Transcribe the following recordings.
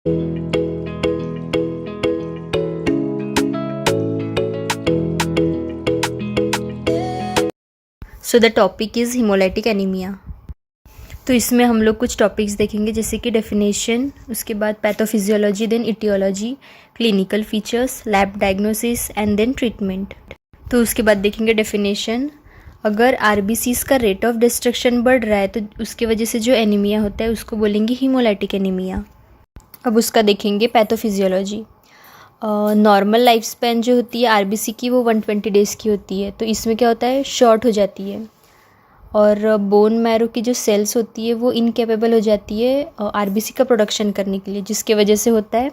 So the topic is haemolytic anaemia. तो इसमें हम लोग कुछ टॉपिक्स देखेंगे, जैसे कि डेफिनेशन, उसके बाद pathophysiology, then etiology, clinical features, lab diagnosis and then treatment. तो उसके बाद देखेंगे डेफिनेशन। अगर आरबीसीज का रेट ऑफ डिस्ट्रक्शन बढ़ रहा है तो उसकी वजह से जो एनीमिया होता है उसको बोलेंगे हीमोलाइटिक एनीमिया। अब उसका देखेंगे पैथोफिजियोलॉजी। नॉर्मल लाइफ स्पैन जो होती है आरबीसी की वो 120 डेज़ की होती है। तो इसमें क्या होता है, शॉर्ट हो जाती है और बोन मैरो की जो सेल्स होती है वो इनकेपेबल हो जाती है आरबीसी का प्रोडक्शन करने के लिए, जिसके वजह से होता है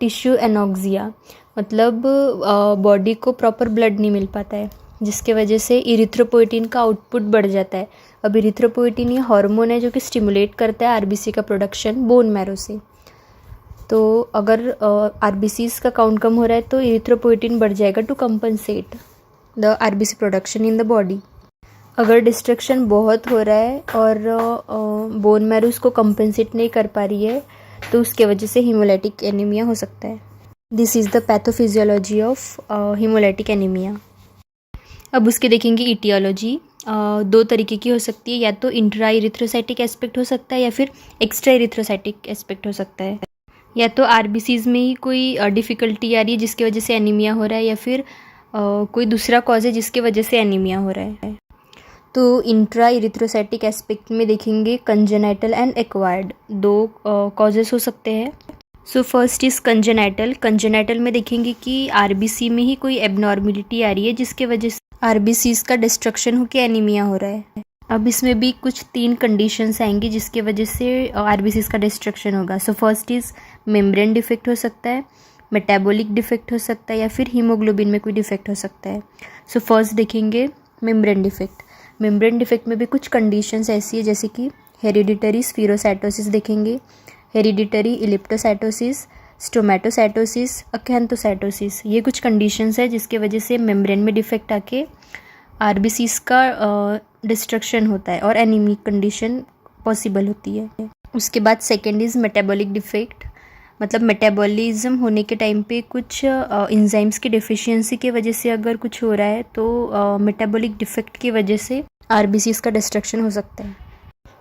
टिश्यू एनॉक्सिया, मतलब बॉडी को प्रॉपर ब्लड नहीं मिल पाता है, जिसके वजह से इरिथ्रोपोइटिन का आउटपुट बढ़ जाता है। अब इरिथ्रोपोइटिन ये हार्मोन है जो कि स्टिमुलेट करता है आरबीसी का प्रोडक्शन बोन मैरो से। तो अगर आरबीसीज का काउंट कम हो रहा है तो इरिथ्रोपोइटिन बढ़ जाएगा to compensate the RBC production in the body. अगर डिस्ट्रक्शन बहुत हो रहा है और बोन मैरो उसको कंपनसेट नहीं कर पा रही है तो उसके वजह से हीमोलाइटिक एनीमिया हो सकता है। This is the pathophysiology of haemolytic anaemia. अब उसके देखेंगे इटियोलॉजी। दो तरीके की हो सकती है, या तो इंट्रा इरिथ्रोसाइटिक एस्पेक्ट हो सकता है या फिर एक्स्ट्रा इरिथ्रोसाइटिक एस्पेक्ट हो सकता है। या तो आरबीसीज में ही कोई डिफ़िकल्टी आ रही है जिसकी वजह से एनीमिया हो रहा है, या फिर कोई दूसरा कॉज है जिसकी वजह से एनीमिया हो रहा है। तो इंट्रा इरिथ्रोसाइटिक एस्पेक्ट में देखेंगे कंजेनाइटल एंड एक्वायर्ड, दो कॉजेस हो सकते हैं। सो फर्स्ट इज़ कंजेनाइटल। कंजेनाइटल में देखेंगे कि आरबीसी में ही कोई एबनॉर्मिलिटी आ रही है जिसके वजह से आरबीसीज का डिस्ट्रक्शन होकर एनीमिया हो रहा है। अब इसमें भी कुछ 3 कंडीशंस आएंगी जिसके वजह से आरबीसीज का डिस्ट्रक्शन होगा। सो फर्स्ट इज़ मेम्ब्रेन डिफेक्ट हो सकता है, मेटाबॉलिक डिफेक्ट हो सकता है, या फिर हीमोग्लोबिन में कोई डिफेक्ट हो सकता है। सो फर्स्ट देखेंगे मेम्ब्रेन डिफेक्ट। मेम्ब्रेन डिफेक्ट में भी कुछ कंडीशंस ऐसी है, जैसे कि हेरिडिटरी स्फीरोसाइटोसिस देखेंगे, हेरिडिटरी इलिप्टोसाइटोसिस, स्टोमेटोसाइटोसिस, अकैंथोसाइटोसिस। ये कुछ कंडीशंस है जिसके वजह से मेम्ब्रेन में डिफेक्ट आके आरबीसीज का डिस्ट्रक्शन होता है और एनीमिक कंडीशन पॉसिबल होती है। उसके बाद सेकेंड इज़ मेटाबॉलिक डिफेक्ट, मतलब मेटाबॉलिज्म होने के टाइम पे कुछ इंजाइम्स की डिफिशियंसी की वजह से अगर कुछ हो रहा है तो मेटाबॉलिक डिफेक्ट की वजह से आरबीसीज का डिस्ट्रक्शन हो सकता है।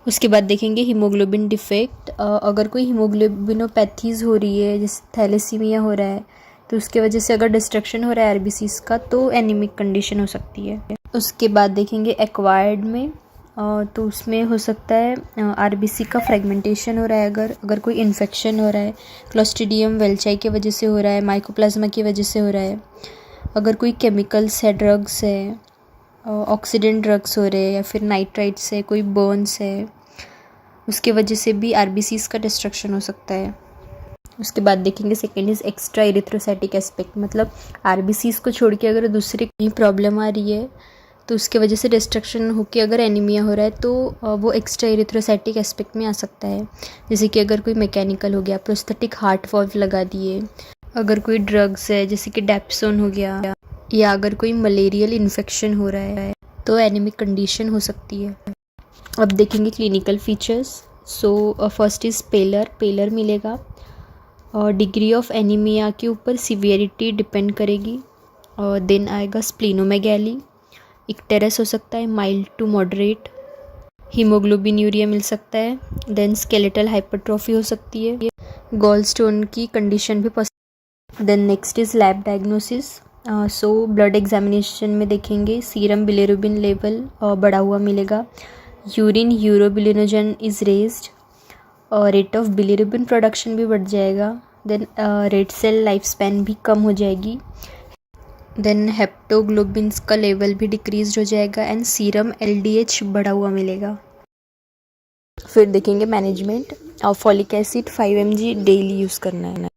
उसके बाद देखेंगे हीमोग्लोबिन डिफेक्ट। अगर कोई हीमोग्लोबिनोपैथीज हो रही है, जैसे थैलेसीमिया हो रहा है, तो उसके वजह से अगर डिस्ट्रक्शन हो रहा है आरबीसीज का तो एनीमिक कंडीशन हो सकती है। उसके बाद देखेंगे एक्वायर्ड में। तो उसमें हो सकता है आरबीसी का फ्रेगमेंटेशन हो रहा है, अगर कोई इन्फेक्शन हो रहा है, क्लोस्ट्रीडियम वेल्चाई की वजह से हो रहा है, माइकोप्लाज्मा की वजह से हो रहा है, अगर कोई केमिकल्स है, ड्रग्स है, ऑक्सीडेंट ड्रग्स हो रहे हैं, या फिर नाइट्राइट्स है, कोई बर्न्स है, उसके वजह से भी आरबीसीज का डिस्ट्रक्शन हो सकता है। उसके बाद देखेंगे second is extra erythrocytic aspect, मतलब आरबीसीज को छोड़ के अगर दूसरी कोई प्रॉब्लम आ रही है तो उसके वजह से डिस्ट्रक्शन होकर अगर एनीमिया हो रहा है तो वो एक्स्ट्रा इरिथ्रोसाइटिक एस्पेक्ट में आ सकता है। जैसे कि अगर कोई मैकेनिकल हो गया, प्रोस्थेटिक हार्ट वॉल्व लगा दिए, अगर कोई ड्रग्स है जैसे कि डेप्सोन हो गया, या अगर कोई मलेरियल इन्फेक्शन हो रहा है तो एनीमिक कंडीशन हो सकती है। अब देखेंगे clinical features. So first is pallor मिलेगा, और डिग्री ऑफ एनीमिया के ऊपर सीवियरिटी डिपेंड करेगी। और देन आएगा स्प्लीनोमेगैली, इक्टेरस हो सकता है, mild to moderate, haemoglobinuria मिल सकता है, देन स्केलेटल हाइपरट्रॉफी हो सकती है, गॉल स्टोन की कंडीशन भी possible. Then next is lab diagnosis. So blood examination में देखेंगे सीरम बिलिरुबिन लेवल बढ़ा हुआ मिलेगा, यूरिन यूरोबिलिनोजन इज़ रेज्ड, और रेट ऑफ बिलिरुबिन प्रोडक्शन भी बढ़ जाएगा, then red cell life span भी कम हो जाएगी, देन हेप्टोग्लोबिन्स का लेवल भी डिक्रीज हो जाएगा, एंड सीरम एलडीएच बढ़ा हुआ मिलेगा। फिर देखेंगे management. Folic acid 5 mg daily use करना है।